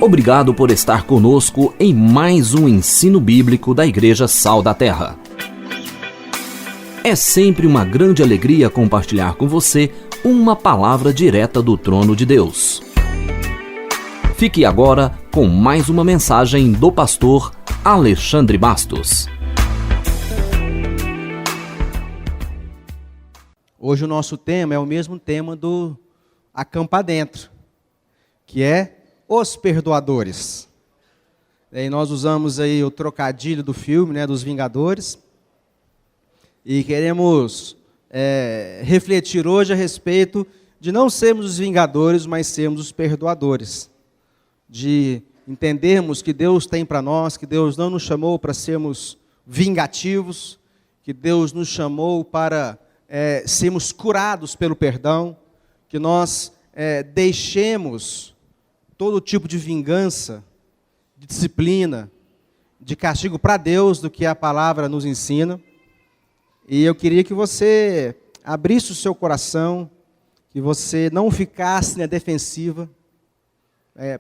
Obrigado por estar conosco em mais um ensino bíblico da Igreja Sal da Terra. É sempre uma grande alegria compartilhar com você uma palavra direta do trono de Deus. Fique agora com mais uma mensagem do pastor Alexandre Bastos. Hoje o nosso tema é o mesmo tema do Acampa Dentro, que é os perdoadores. E nós usamos aí o trocadilho do filme, dos Vingadores, e queremos refletir hoje a respeito de não sermos os vingadores, mas sermos os perdoadores, de entendermos que Deus tem para nós, que Deus não nos chamou para sermos vingativos, que Deus nos chamou para sermos curados pelo perdão, que nós deixemos todo tipo de vingança, de disciplina, de castigo para Deus, do que a palavra nos ensina. E eu queria que você abrisse o seu coração, que você não ficasse na defensiva,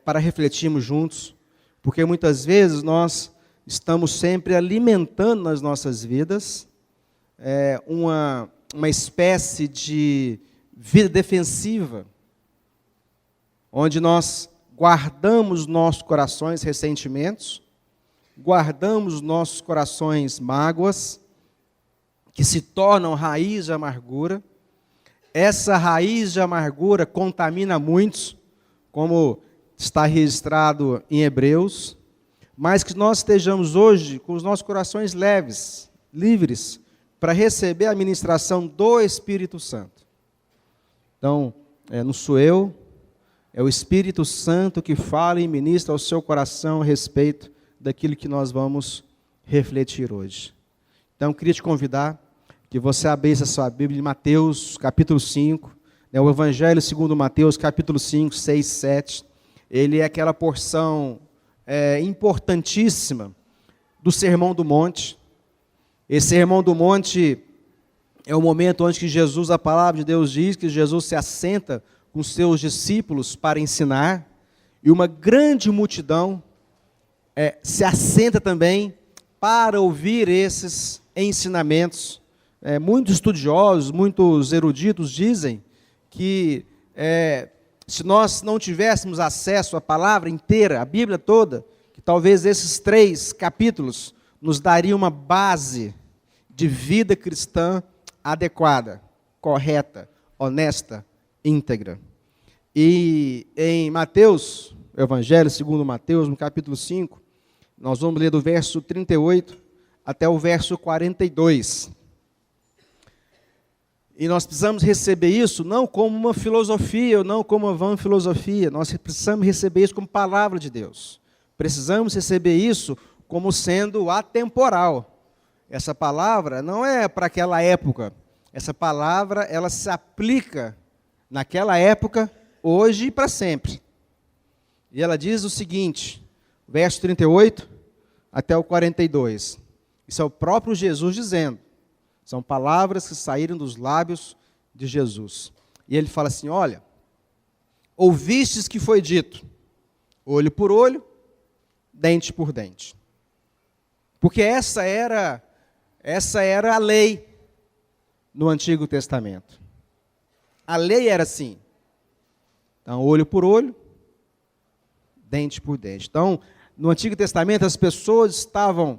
para refletirmos juntos, porque muitas vezes nós estamos sempre alimentando nas nossas vidas uma espécie de vida defensiva, onde nós guardamos nossos corações ressentimentos, guardamos nossos corações mágoas, que se tornam raiz de amargura. Essa raiz de amargura contamina muitos, como está registrado em Hebreus, mas que nós estejamos hoje com os nossos corações leves, livres, para receber a ministração do Espírito Santo. Então, não sou eu, é o Espírito Santo que fala e ministra ao seu coração a respeito daquilo que nós vamos refletir hoje. Então, eu queria te convidar que você abrisse a sua Bíblia em Mateus, capítulo 5, o Evangelho segundo Mateus, capítulo 5, 6, 7. Ele é aquela porção importantíssima do Sermão do Monte. Esse Sermão do Monte é o momento onde que Jesus, a palavra de Deus diz que Jesus se assenta com seus discípulos para ensinar, e uma grande multidão se assenta também para ouvir esses ensinamentos. Muitos estudiosos, muitos eruditos dizem que se nós não tivéssemos acesso à palavra inteira, à Bíblia toda, que talvez esses 3 capítulos nos dariam uma base de vida cristã adequada, correta, honesta, íntegra. E em Mateus, Evangelho segundo Mateus, no capítulo 5, nós vamos ler do verso 38 até o verso 42. E nós precisamos receber isso não como uma filosofia, ou não como uma vã filosofia. Nós precisamos receber isso como palavra de Deus. Precisamos receber isso como sendo atemporal. Essa palavra não é para aquela época. Essa palavra, ela se aplica naquela época, hoje e para sempre. E ela diz o seguinte, verso 38 até o 42. Isso é o próprio Jesus dizendo. São palavras que saíram dos lábios de Jesus. E ele fala assim, olha, ouvistes que foi dito, olho por olho, dente por dente. Porque essa era a lei no Antigo Testamento. A lei era assim. Então, olho por olho, dente por dente. Então, no Antigo Testamento, as pessoas estavam,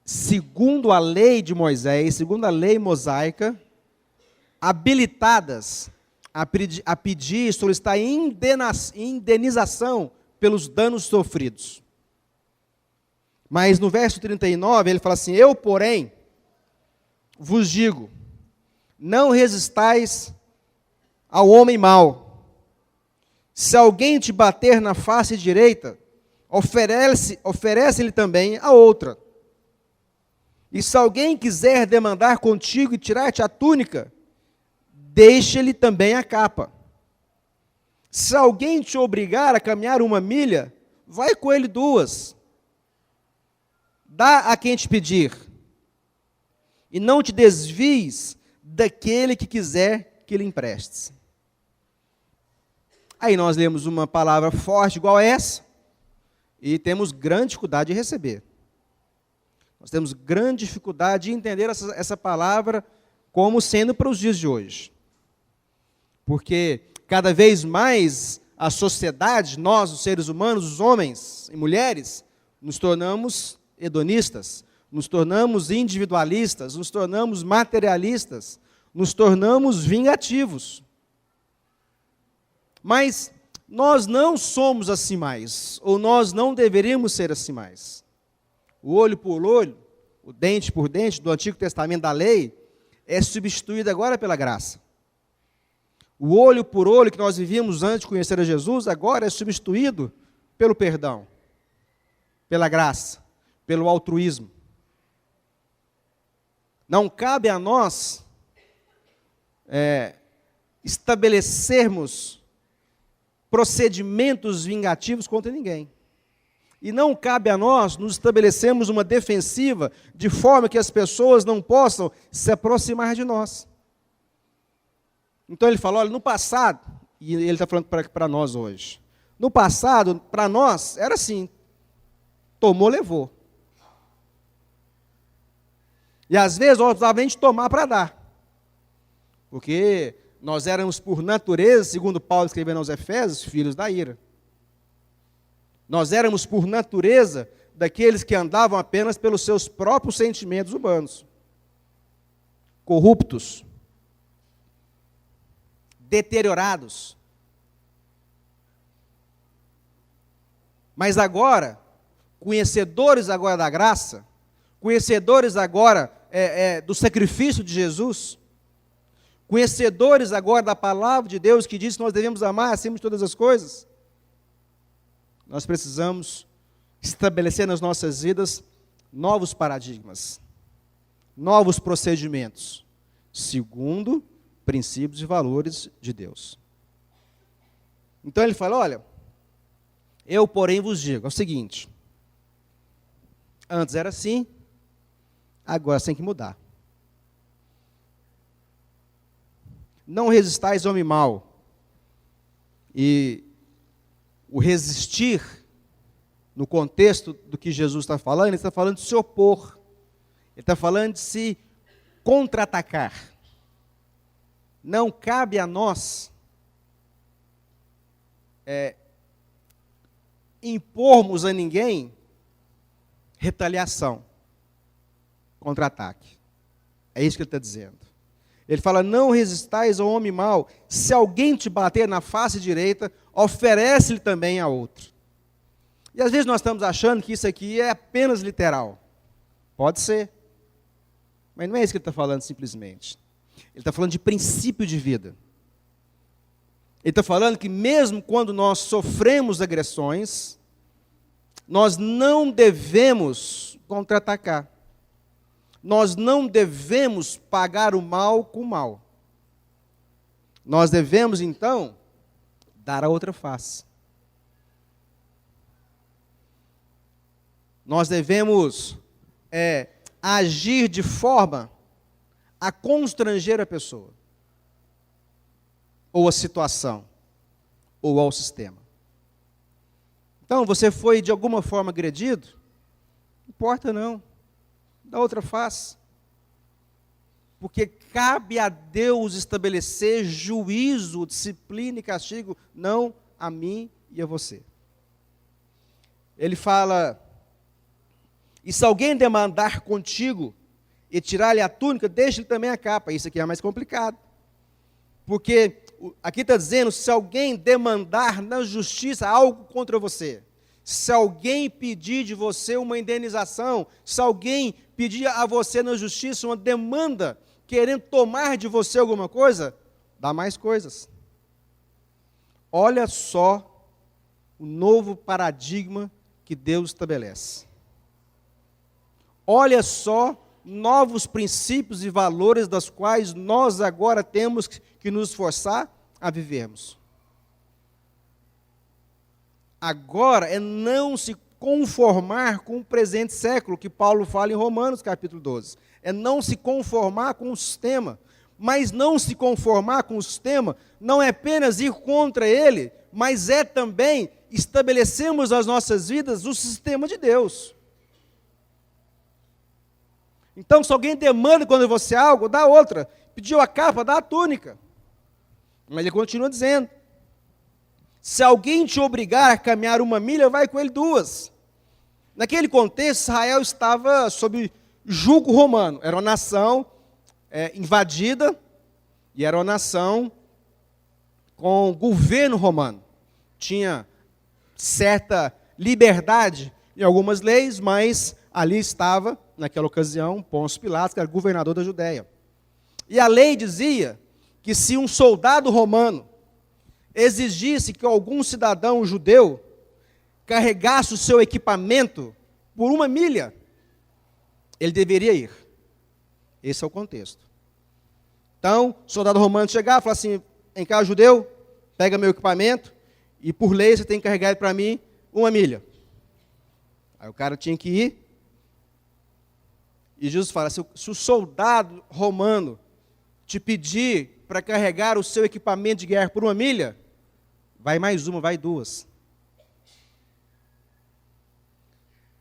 segundo a lei de Moisés, segundo a lei mosaica, habilitadas a pedir e solicitar indenização pelos danos sofridos. Mas no verso 39, ele fala assim, eu, porém, vos digo, não resistais ao homem mau. Se alguém te bater na face direita, oferece-lhe também a outra. E se alguém quiser demandar contigo e tirar-te a túnica, deixe-lhe também a capa. Se alguém te obrigar a caminhar 1 milha, vai com ele 2. Dá a quem te pedir. E não te desvies daquele que quiser que lhe emprestes. Aí nós lemos uma palavra forte igual a essa e temos grande dificuldade de receber. Nós temos grande dificuldade de entender essa palavra como sendo para os dias de hoje. Porque cada vez mais a sociedade, nós, os seres humanos, os homens e mulheres, nos tornamos hedonistas, nos tornamos individualistas, nos tornamos materialistas, nos tornamos vingativos. Mas nós não somos assim mais, ou nós não deveríamos ser assim mais. O olho por olho, o dente por dente do Antigo Testamento da lei, é substituído agora pela graça. O olho por olho que nós vivíamos antes de conhecer a Jesus, agora é substituído pelo perdão, pela graça, pelo altruísmo. Não cabe a nós estabelecermos procedimentos vingativos contra ninguém. E não cabe a nós nos estabelecermos uma defensiva de forma que as pessoas não possam se aproximar de nós. Então ele fala, olha, no passado, e ele está falando para nós hoje, no passado, para nós, era assim, tomou, levou. E às vezes nós precisávamos nem de tomar para dar. Porque nós éramos por natureza, segundo Paulo escrevendo aos Efésios, filhos da ira. Nós éramos por natureza daqueles que andavam apenas pelos seus próprios sentimentos humanos. Corruptos. Deteriorados. Mas agora, conhecedores agora da graça, conhecedores agora do sacrifício de Jesus, conhecedores agora da palavra de Deus que diz que nós devemos amar acima de todas as coisas, nós precisamos estabelecer nas nossas vidas novos paradigmas, novos procedimentos, segundo princípios e valores de Deus. Então ele fala, olha, eu porém vos digo, é o seguinte, antes era assim, agora tem que mudar. Não resistais ao homem mau. E o resistir, no contexto do que Jesus está falando, ele está falando de se opor. Ele está falando de se contra-atacar. Não cabe a nós impormos a ninguém retaliação, contra-ataque. É isso que ele está dizendo. Ele fala, não resistais ao homem mau. Se alguém te bater na face direita, oferece-lhe também a outro. E às vezes nós estamos achando que isso aqui é apenas literal. Pode ser. Mas não é isso que ele está falando simplesmente. Ele está falando de princípio de vida. Ele está falando que mesmo quando nós sofremos agressões, nós não devemos contra-atacar. Nós não devemos pagar o mal com o mal. Nós devemos, então, dar a outra face. Nós devemos agir de forma a constranger a pessoa, ou a situação, ou ao sistema. Então, você foi de alguma forma agredido? Não importa não. Da outra face. Porque cabe a Deus estabelecer juízo, disciplina e castigo, não a mim e a você. Ele fala, e se alguém demandar contigo e tirar-lhe a túnica, deixe-lhe também a capa. Isso aqui é mais complicado. Porque aqui está dizendo, se alguém demandar na justiça algo contra você, se alguém pedir de você uma indenização, se alguém pedir a você na justiça uma demanda, querendo tomar de você alguma coisa, dá mais coisas. Olha só o novo paradigma que Deus estabelece. Olha só novos princípios e valores das quais nós agora temos que nos esforçar a vivermos. Agora é não se conformar com o presente século, que Paulo fala em Romanos capítulo 12. É não se conformar com o sistema, Mas não se conformar com o sistema não é apenas ir contra ele, mas é também estabelecermos nas nossas vidas o sistema de Deus. Então, se alguém demanda quando você algo, dá outra. Pediu a capa, dá a túnica. Mas ele continua dizendo: se alguém te obrigar a caminhar 1 milha, vai com ele 2. Naquele contexto, Israel estava sob jugo romano. Era uma nação invadida e era uma nação com governo romano. Tinha certa liberdade em algumas leis, mas ali estava, naquela ocasião, Pôncio Pilatos, que era governador da Judéia. E a lei dizia que se um soldado romano exigisse que algum cidadão judeu carregasse o seu equipamento por 1 milha, ele deveria ir. Esse é o contexto. Então, o soldado romano chegava e falava assim: vem cá, judeu, pega meu equipamento, e por lei você tem que carregar ele para mim 1 milha. Aí o cara tinha que ir. E Jesus fala: se o soldado romano te pedir para carregar o seu equipamento de guerra por 1 milha, vai mais 1, vai 2.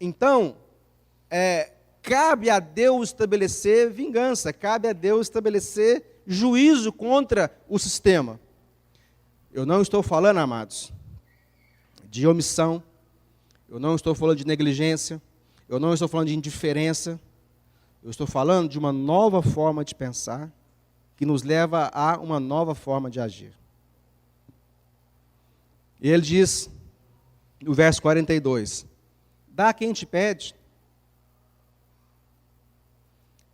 Então, cabe a Deus estabelecer vingança, cabe a Deus estabelecer juízo contra o sistema. Eu não estou falando, amados, de omissão, eu não estou falando de negligência, eu não estou falando de indiferença, eu estou falando de uma nova forma de pensar, que nos leva a uma nova forma de agir. E ele diz, no verso 42, dá a quem te pede,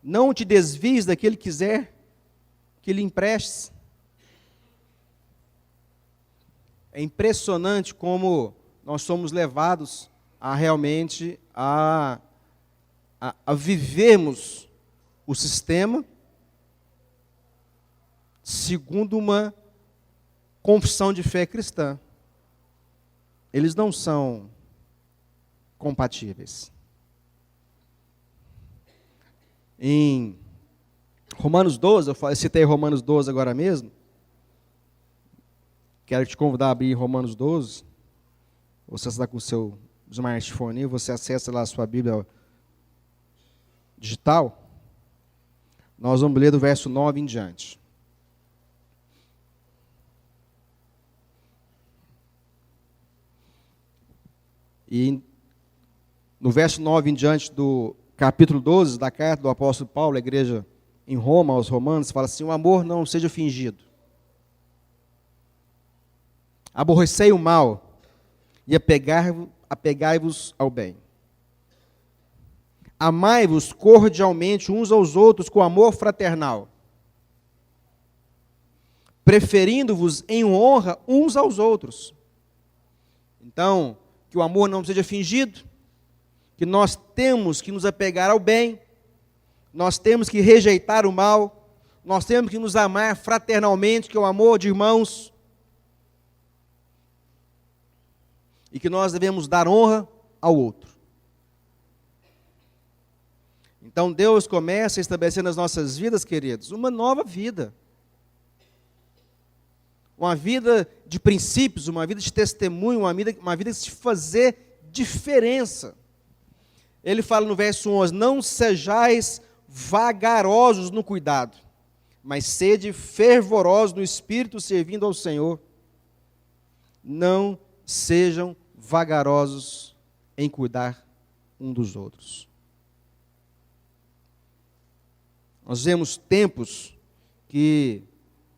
não te desvies daquele que quiser que lhe emprestes. É impressionante como nós somos levados a realmente a vivermos o sistema segundo uma confissão de fé cristã. Eles não são compatíveis. Em Romanos 12, eu citei Romanos 12 agora mesmo. Quero te convidar a abrir Romanos 12. Você está com o seu smartphone, você acessa lá a sua Bíblia digital. Nós vamos ler do verso 9 em diante. E no verso 9 em diante do capítulo 12 da carta do apóstolo Paulo à igreja em Roma, aos romanos, fala assim: o amor não seja fingido. Aborrecei o mal e apegai-vos ao bem. Amai-vos cordialmente uns aos outros com amor fraternal, preferindo-vos em honra uns aos outros. Então, que o amor não seja fingido, que nós temos que nos apegar ao bem, nós temos que rejeitar o mal, nós temos que nos amar fraternalmente, que é o amor de irmãos, e que nós devemos dar honra ao outro. Então Deus começa a estabelecer nas nossas vidas, queridos, uma nova vida. Uma vida de princípios, uma vida de testemunho, uma vida de fazer diferença. Ele fala no verso 11, não sejais vagarosos no cuidado, mas sede fervorosos no Espírito, servindo ao Senhor. Não sejam vagarosos em cuidar um dos outros. Nós vemos tempos que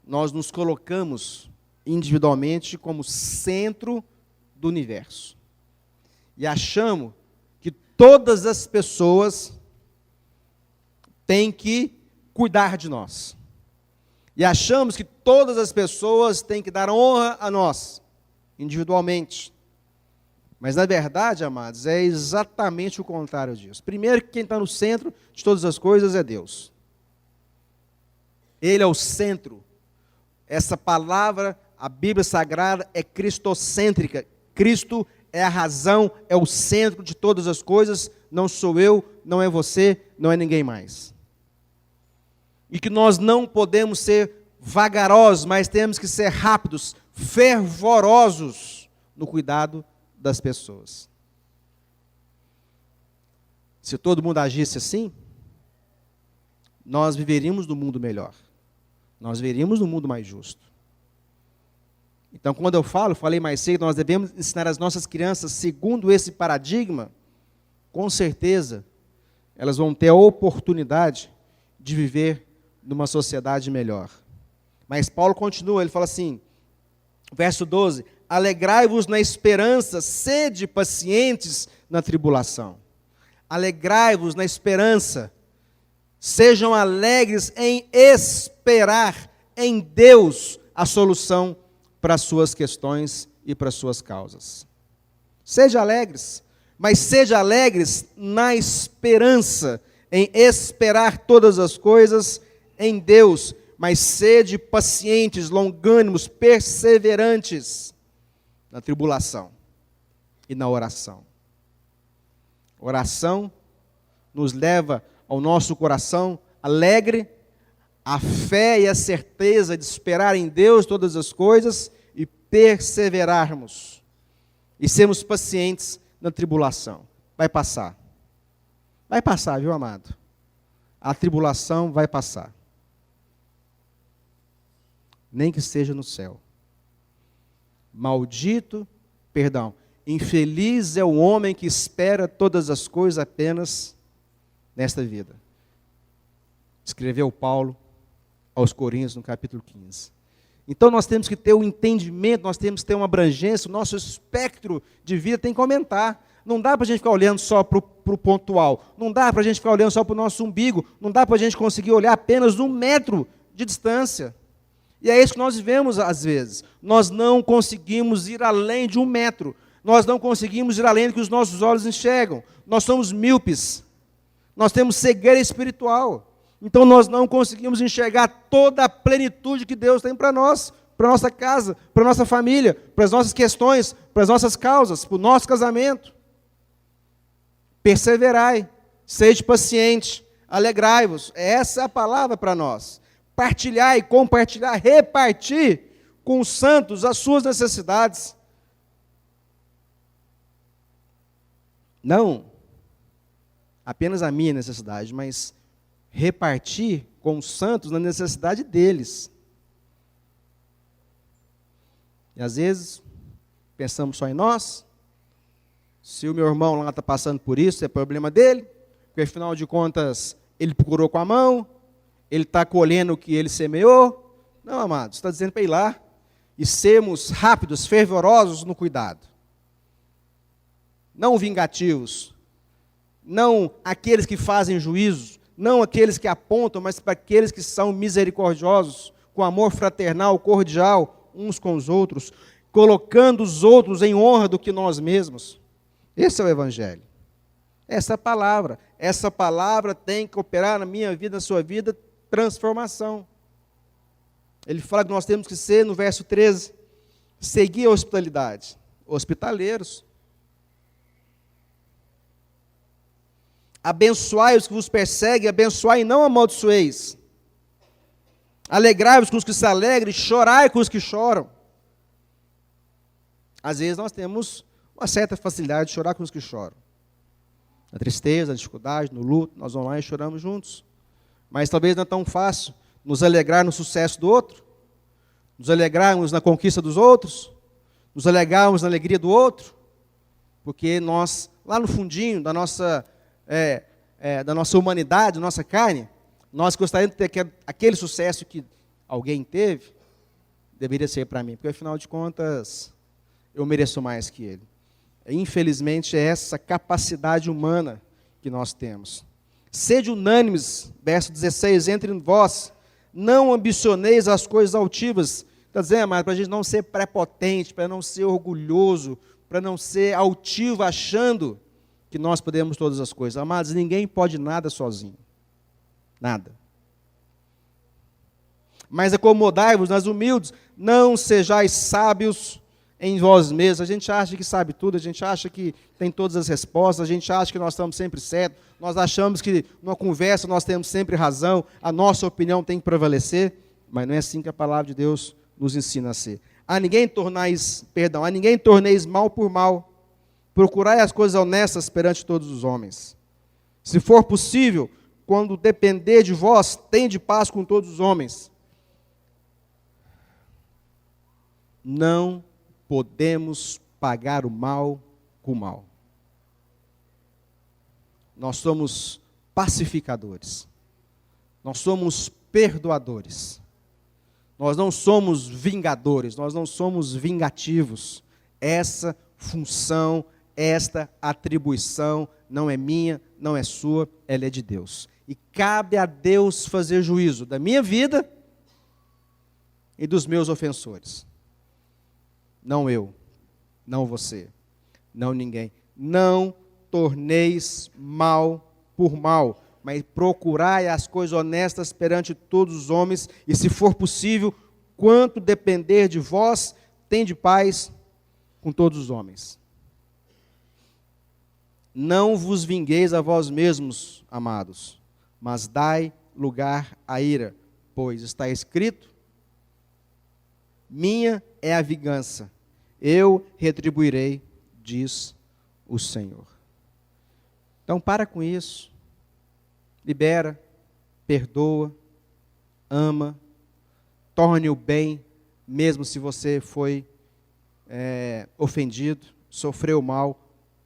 nós nos colocamos individualmente como centro do universo. E achamos que todas as pessoas têm que cuidar de nós. E achamos que todas as pessoas têm que dar honra a nós, individualmente. Mas, na verdade, amados, é exatamente o contrário disso. Primeiro, quem está no centro de todas as coisas é Deus. Ele é o centro. Essa palavra, a Bíblia Sagrada, é cristocêntrica. Cristo é a razão, é o centro de todas as coisas. Não sou eu, não é você, não é ninguém mais. e que nós não podemos ser vagarosos, mas temos que ser rápidos, fervorosos no cuidado das pessoas. Se todo mundo agisse assim, nós viveríamos num mundo melhor. Nós viveríamos num mundo mais justo. Então, quando eu falei mais cedo, nós devemos ensinar as nossas crianças segundo esse paradigma, com certeza, elas vão ter a oportunidade de viver numa sociedade melhor. Mas Paulo continua, ele fala assim, verso 12, alegrai-vos na esperança, sede pacientes na tribulação. Alegrai-vos na esperança, sejam alegres em esperar em Deus a solução para as suas questões e para as suas causas. Seja alegres, mas seja alegres na esperança, em esperar todas as coisas em Deus, mas sede pacientes, longânimos, perseverantes na tribulação e na oração. Oração nos leva ao nosso coração alegre, a fé e a certeza de esperar em Deus todas as coisas e perseverarmos e sermos pacientes na tribulação. Vai passar. Vai passar, viu, amado? A tribulação vai passar. Nem que seja no céu. Infeliz é o homem que espera todas as coisas apenas nesta vida. Escreveu Paulo aos Coríntios, no capítulo 15. Então nós temos que ter um entendimento, nós temos que ter uma abrangência, o nosso espectro de vida tem que aumentar. Não dá para a gente ficar olhando só para o pontual, não dá para a gente ficar olhando só para o nosso umbigo, não dá para a gente conseguir olhar apenas 1 metro de distância. E é isso que nós vivemos às vezes. Nós não conseguimos ir além de 1 metro, nós não conseguimos ir além do que os nossos olhos enxergam. Nós somos míopes, nós temos cegueira espiritual. Então nós não conseguimos enxergar toda a plenitude que Deus tem para nós, para a nossa casa, para a nossa família, para as nossas questões, para as nossas causas, para o nosso casamento. Perseverai, sede paciente, alegrai-vos. Essa é a palavra para nós. Partilhar e compartilhar, repartir com os santos as suas necessidades. Não apenas a minha necessidade, mas repartir com os santos na necessidade deles. E às vezes, pensamos só em nós. Se o meu irmão lá está passando por isso, é problema dele, porque afinal de contas, ele procurou com a mão, ele está colhendo o que ele semeou. Não, amados, está dizendo para ir lá e sermos rápidos, fervorosos no cuidado. Não vingativos, não aqueles que fazem juízo, não aqueles que apontam, mas para aqueles que são misericordiosos, com amor fraternal, cordial, uns com os outros, colocando os outros em honra do que nós mesmos. Esse é o Evangelho. Essa palavra tem que operar na minha vida, na sua vida, transformação. Ele fala que nós temos que ser, no verso 13, seguir a hospitalidade, hospitaleiros. Abençoai os que vos perseguem, abençoai e não amaldiçoeis. Alegrai-vos com os que se alegrem, chorai com os que choram. Às vezes nós temos uma certa facilidade de chorar com os que choram. Na tristeza, na dificuldade, no luto, nós vamos lá e choramos juntos. Mas talvez não é tão fácil nos alegrar no sucesso do outro, nos alegrarmos na conquista dos outros, nos alegrarmos na alegria do outro, porque nós, lá no fundinho da nossa humanidade, da nossa carne, nós gostaríamos de ter aquele sucesso que alguém teve, deveria ser para mim, porque afinal de contas, eu mereço mais que ele. Infelizmente, é essa capacidade humana que nós temos. Sede unânimes, verso 16, entre vós, não ambicioneis as coisas altivas. Está dizendo, amado, para a gente não ser prepotente, para não ser orgulhoso, para não ser altivo, achando que nós podemos todas as coisas. Amados, ninguém pode nada sozinho. Nada. Mas acomodai-vos nas humildes, não sejais sábios em nós mesmos, a gente acha que sabe tudo, a gente acha que tem todas as respostas, a gente acha que nós estamos sempre certos, nós achamos que numa conversa nós temos sempre razão, a nossa opinião tem que prevalecer, mas não é assim que a palavra de Deus nos ensina a ser. A ninguém torneis mal por mal, procurai as coisas honestas perante todos os homens. Se for possível, quando depender de vós, tende paz com todos os homens. Não podemos pagar o mal com o mal. Nós somos pacificadores. Nós somos perdoadores. Nós não somos vingadores, nós não somos vingativos. Essa função, esta atribuição não é minha, não é sua, ela é de Deus. E cabe a Deus fazer juízo da minha vida e dos meus ofensores. Não eu, não você, não ninguém. Não torneis mal por mal, mas procurai as coisas honestas perante todos os homens, e se for possível, quanto depender de vós, tende paz com todos os homens. Não vos vingueis a vós mesmos, amados, mas dai lugar à ira, pois está escrito: minha é a vingança, eu retribuirei, diz o Senhor. Então para com isso, libera, perdoa, ama, torne o bem, mesmo se você foi ofendido, sofreu mal,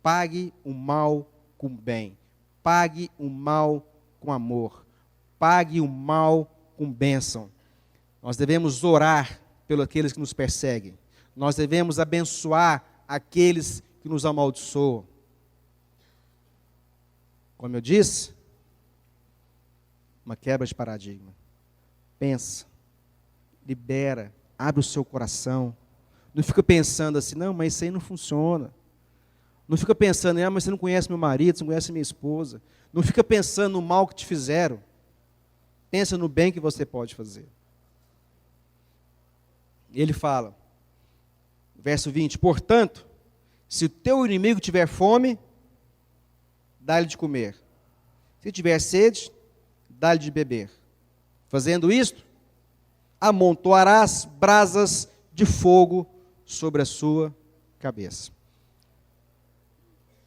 pague o mal com bem, pague o mal com amor, pague o mal com bênção. Nós devemos orar pelos aqueles que nos perseguem, nós devemos abençoar aqueles que nos amaldiçoam. Como eu disse, uma quebra de paradigma. Pensa, libera, abre o seu coração. Não fica pensando assim, não, mas isso aí não funciona. Não fica pensando, mas você não conhece meu marido, você não conhece minha esposa. Não fica pensando no mal que te fizeram. Pensa no bem que você pode fazer. Ele fala, verso 20, portanto, se o teu inimigo tiver fome, dá-lhe de comer. Se tiver sede, dá-lhe de beber. Fazendo isto, amontoarás brasas de fogo sobre a sua cabeça.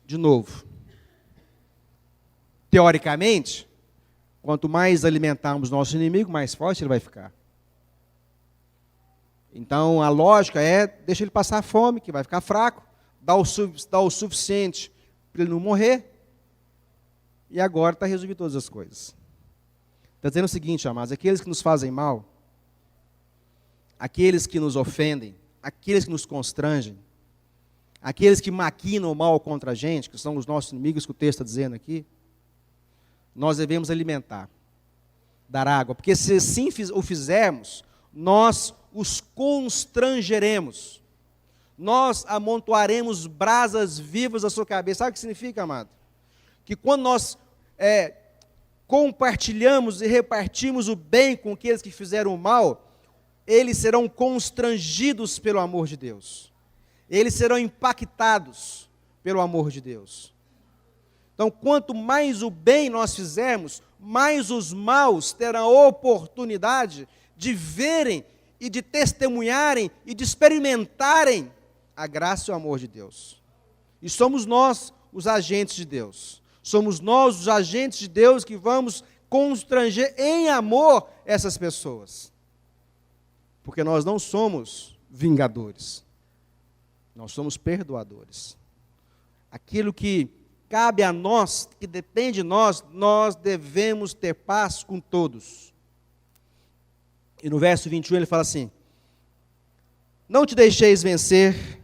De novo, teoricamente, quanto mais alimentarmos nosso inimigo, mais forte ele vai ficar. Então, a lógica é, deixa ele passar fome, que vai ficar fraco, dá o suficiente para ele não morrer, e agora está resolvido todas as coisas. Está dizendo o seguinte, amados, aqueles que nos fazem mal, aqueles que nos ofendem, aqueles que nos constrangem, aqueles que maquinam o mal contra a gente, que são os nossos inimigos, que o texto está dizendo aqui, nós devemos alimentar, dar água, porque se assim o fizermos, nós os constrangeremos, nós amontoaremos brasas vivas à sua cabeça. Sabe o que significa, amado? Que quando nós compartilhamos e repartimos o bem com aqueles que fizeram o mal, eles serão constrangidos pelo amor de Deus. Eles serão impactados pelo amor de Deus. Então, quanto mais o bem nós fizermos, mais os maus terão a oportunidade de verem e de testemunharem e de experimentarem a graça e o amor de Deus. E somos nós os agentes de Deus. Somos nós os agentes de Deus que vamos constranger em amor essas pessoas. Porque nós não somos vingadores. Nós somos perdoadores. Aquilo que cabe a nós, que depende de nós, nós devemos ter paz com todos. E no verso 21 ele fala assim: não te deixeis vencer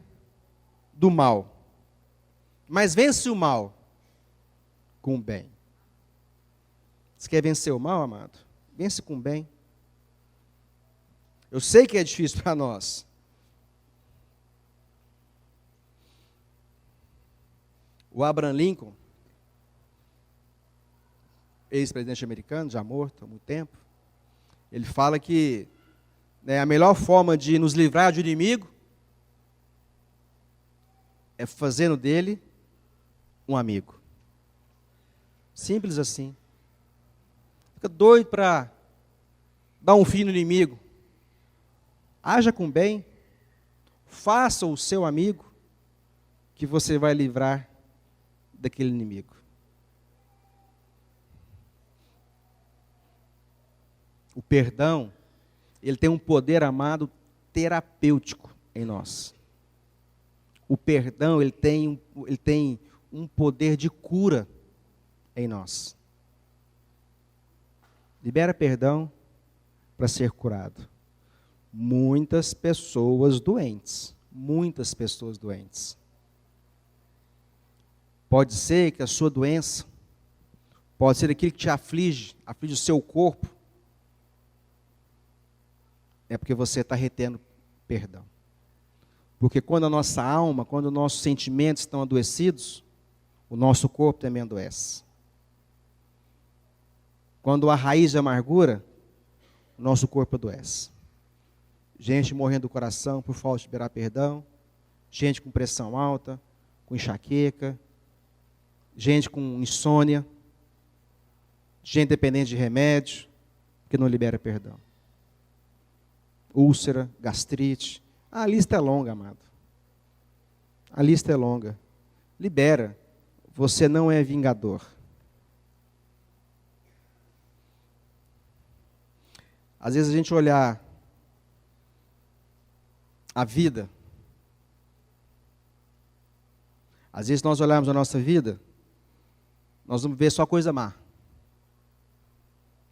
do mal, mas vence o mal com o bem. Você quer vencer o mal, amado? Vence com o bem. Eu sei que é difícil para nós. O Abraham Lincoln, ex-presidente americano, já morto há muito tempo, ele fala que a melhor forma de nos livrar do inimigo é fazendo dele um amigo. Simples assim. Fica doido para dar um fim no inimigo. Haja com bem. Faça o seu amigo, que você vai livrar daquele inimigo. O perdão, ele tem um poder, amado, terapêutico em nós. O perdão, ele tem um poder de cura em nós. Libera perdão para ser curado. Muitas pessoas doentes. Pode ser que a sua doença, pode ser aquilo que te aflige o seu corpo, é porque você está retendo perdão. Porque quando a nossa alma, quando os nossos sentimentos estão adoecidos, o nosso corpo também adoece. Quando a raiz de amargura, o nosso corpo adoece. Gente morrendo do coração por falta de liberar perdão, gente com pressão alta, com enxaqueca, gente com insônia, gente dependente de remédio, que não libera perdão. Úlcera, gastrite, a lista é longa, amado. A lista é longa. Libera. Você não é vingador. Às vezes a gente olhar a vida, às vezes nós olharmos a nossa vida, nós vamos ver só coisa má.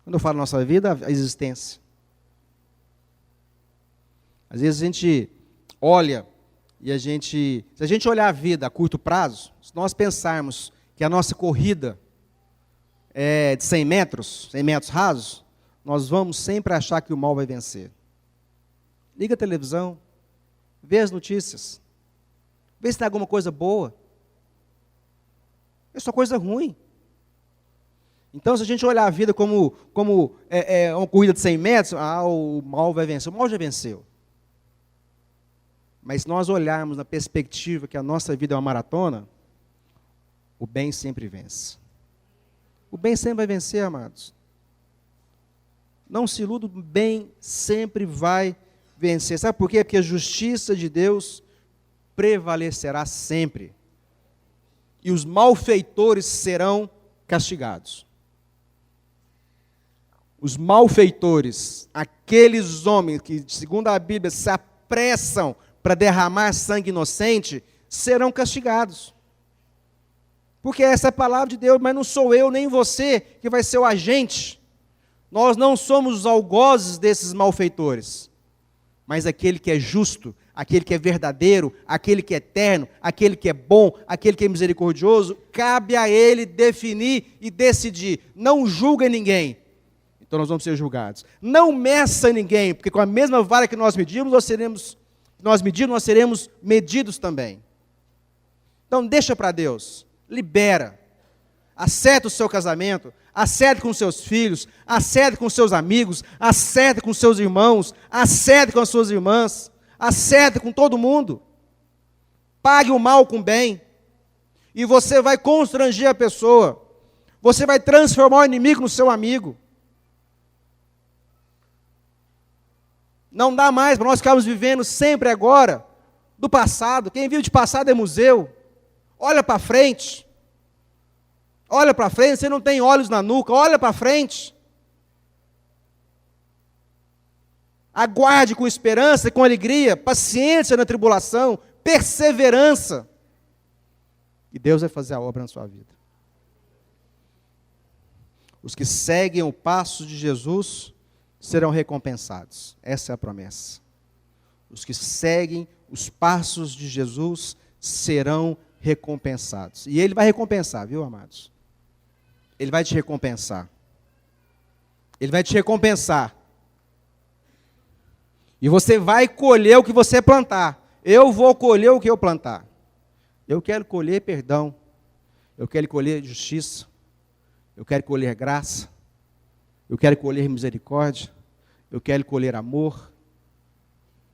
Quando eu falo nossa vida, a existência. Às vezes a gente olha e se a gente olhar a vida a curto prazo, se nós pensarmos que a nossa corrida é de 100 metros rasos, nós vamos sempre achar que o mal vai vencer. Liga a televisão, vê as notícias, vê se tem alguma coisa boa. É só coisa ruim. Então, se a gente olhar a vida como uma corrida de 100 metros, o mal vai vencer. O mal já venceu. Mas se nós olharmos na perspectiva que a nossa vida é uma maratona, o bem sempre vence. O bem sempre vai vencer, amados. Não se iluda, o bem sempre vai vencer. Sabe por quê? Porque a justiça de Deus prevalecerá sempre. E os malfeitores serão castigados. Os malfeitores, aqueles homens que, segundo a Bíblia, se apressam para derramar sangue inocente, serão castigados. Porque essa é a palavra de Deus, mas não sou eu nem você que vai ser o agente. Nós não somos os algozes desses malfeitores, mas aquele que é justo, aquele que é verdadeiro, aquele que é eterno, aquele que é bom, aquele que é misericordioso, cabe a ele definir e decidir. Não julga ninguém, então nós vamos ser julgados. Não meça ninguém, porque com a mesma vara que nós medimos, nós seremos medidos também. Então deixa para Deus, libera, acerta o seu casamento, acerte com seus filhos, acerte com seus amigos, acerte com seus irmãos, acerte com as suas irmãs, acerte com todo mundo. Pague o mal com o bem, e você vai constranger a pessoa, você vai transformar o inimigo no seu amigo. Não dá mais para nós ficarmos vivendo sempre agora do passado. Quem vive de passado é museu. Olha para frente. Olha para frente, você não tem olhos na nuca, olha para frente. Aguarde com esperança e com alegria, paciência na tribulação, perseverança. E Deus vai fazer a obra na sua vida. Os que seguem o passo de Jesus serão recompensados. Essa é a promessa. Os que seguem os passos de Jesus serão recompensados. E Ele vai recompensar, viu, amados? Ele vai te recompensar. Ele vai te recompensar. E você vai colher o que você plantar. Eu vou colher o que eu plantar. Eu quero colher perdão. Eu quero colher justiça. Eu quero colher graça. Eu quero colher misericórdia. Eu quero colher amor.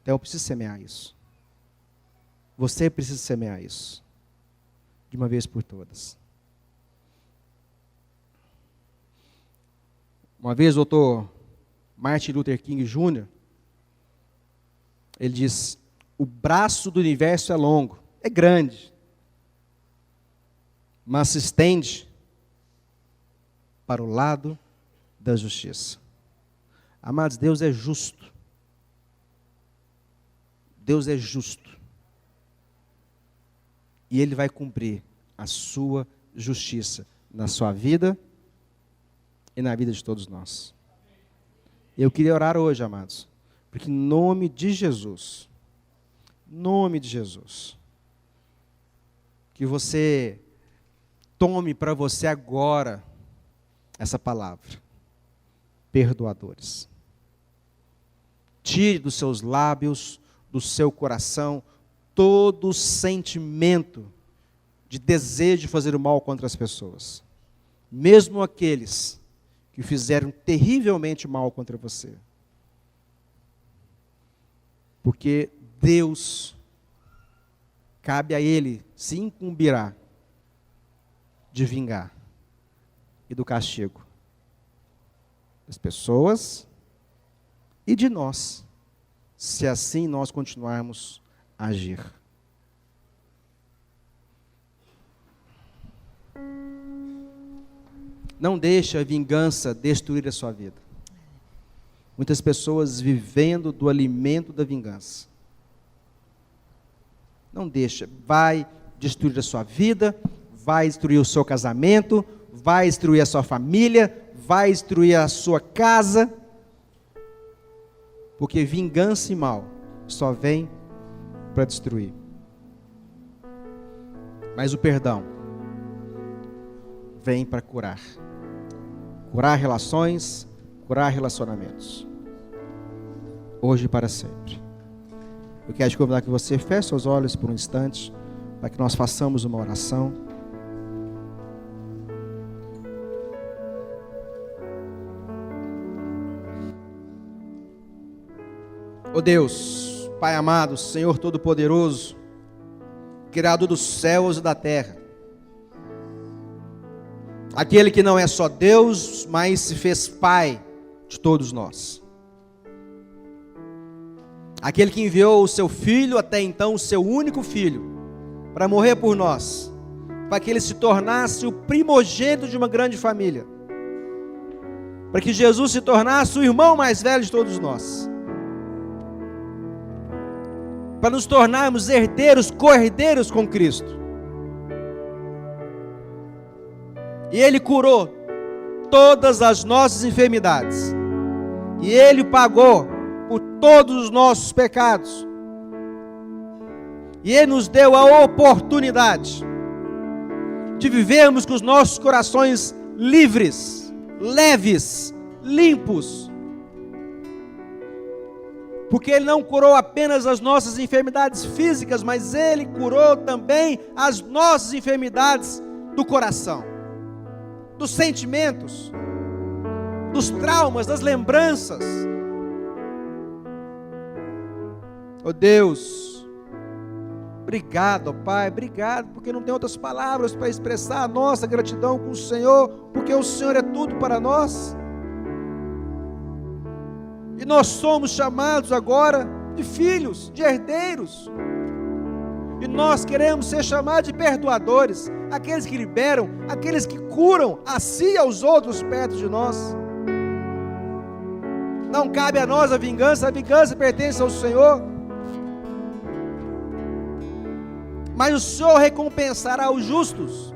Então eu preciso semear isso. Você precisa semear isso, de uma vez por todas. Uma vez o Dr. Martin Luther King Jr., ele diz: o braço do universo é longo, é grande, mas se estende para o lado da justiça. Amados, Deus é justo. Deus é justo. E Ele vai cumprir a sua justiça na sua vida e na vida de todos nós. Eu queria orar hoje, amados, porque em nome de Jesus, que você tome para você agora essa palavra: perdoadores. Tire dos seus lábios, do seu coração, todo sentimento de desejo de fazer o mal contra as pessoas, mesmo aqueles que fizeram terrivelmente mal contra você. Porque Deus, cabe a Ele, se incumbirá de vingar e do castigo das pessoas e de nós, se assim nós continuarmos a agir. Não deixe a vingança destruir a sua vida. Muitas pessoas vivendo do alimento da vingança. Não deixa, vai destruir a sua vida, vai destruir o seu casamento, vai destruir a sua família, vai destruir a sua casa, porque vingança e mal só vem para destruir. Mas o perdão vem para curar. Curar relações, curar relacionamentos. Hoje e para sempre. Eu quero te convidar que você feche seus olhos por um instante, para que nós façamos uma oração. Oh Deus, Pai amado, Senhor Todo-Poderoso, Criador dos céus e da terra, aquele que não é só Deus, mas se fez Pai de todos nós, aquele que enviou o seu Filho, até então o seu único Filho, para morrer por nós, para que ele se tornasse o primogênito de uma grande família, para que Jesus se tornasse o irmão mais velho de todos nós, para nos tornarmos herdeiros, co-herdeiros com Cristo. E Ele curou todas as nossas enfermidades, e Ele pagou por todos os nossos pecados, e Ele nos deu a oportunidade de vivermos com os nossos corações livres, leves, limpos, porque Ele não curou apenas as nossas enfermidades físicas, mas Ele curou também as nossas enfermidades do coração, dos sentimentos, dos traumas, das lembranças. Oh Deus, obrigado, ó Pai, obrigado, porque não tem outras palavras para expressar a nossa gratidão com o Senhor, porque o Senhor é tudo para nós. E nós somos chamados agora de filhos, de herdeiros. E nós queremos ser chamados de perdoadores, aqueles que liberam, aqueles que curam a si e aos outros perto de nós. Não cabe a nós a vingança pertence ao Senhor. Mas o Senhor recompensará os justos.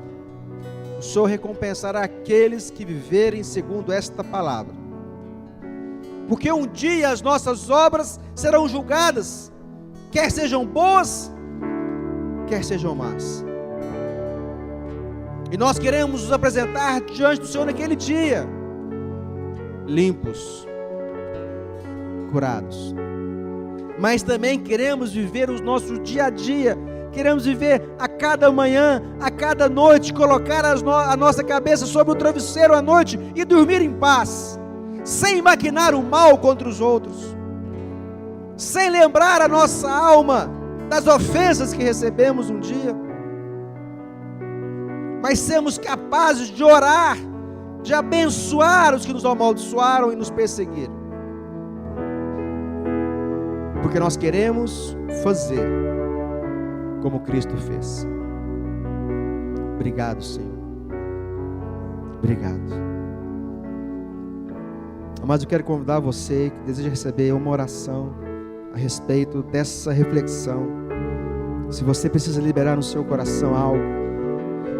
O Senhor recompensará aqueles que viverem segundo esta palavra. Porque um dia as nossas obras serão julgadas, quer sejam boas, quer sejam más. E nós queremos nos apresentar diante do Senhor naquele dia, limpos, curados. Mas também queremos viver o nosso dia a dia, queremos viver a cada manhã, a cada noite, colocar a nossa cabeça sobre o travesseiro à noite e dormir em paz, sem maquinar o mal contra os outros, sem lembrar a nossa alma das ofensas que recebemos um dia, mas sermos capazes de orar, de abençoar os que nos amaldiçoaram e nos perseguiram. Porque nós queremos fazer como Cristo fez. Obrigado, Senhor. Obrigado. Mas eu quero convidar você que deseja receber uma oração a respeito dessa reflexão. Se você precisa liberar no seu coração algo,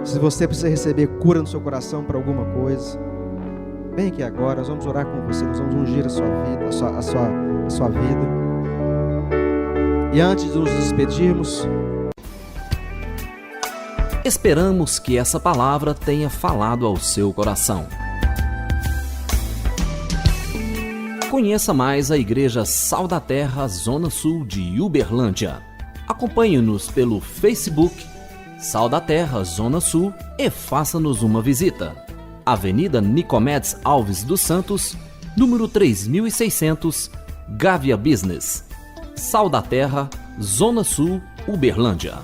se você precisa receber cura no seu coração para alguma coisa, vem aqui agora, nós vamos orar com você, nós vamos ungir a sua vida, a sua vida. E antes de nos despedirmos, esperamos que essa palavra tenha falado ao seu coração. Conheça mais a Igreja Sal da Terra, Zona Sul de Uberlândia. Acompanhe-nos pelo Facebook, Sal da Terra, Zona Sul, e faça-nos uma visita. Avenida Nicomedes Alves dos Santos, número 3600, Gávea Business. Sal da Terra, Zona Sul, Uberlândia.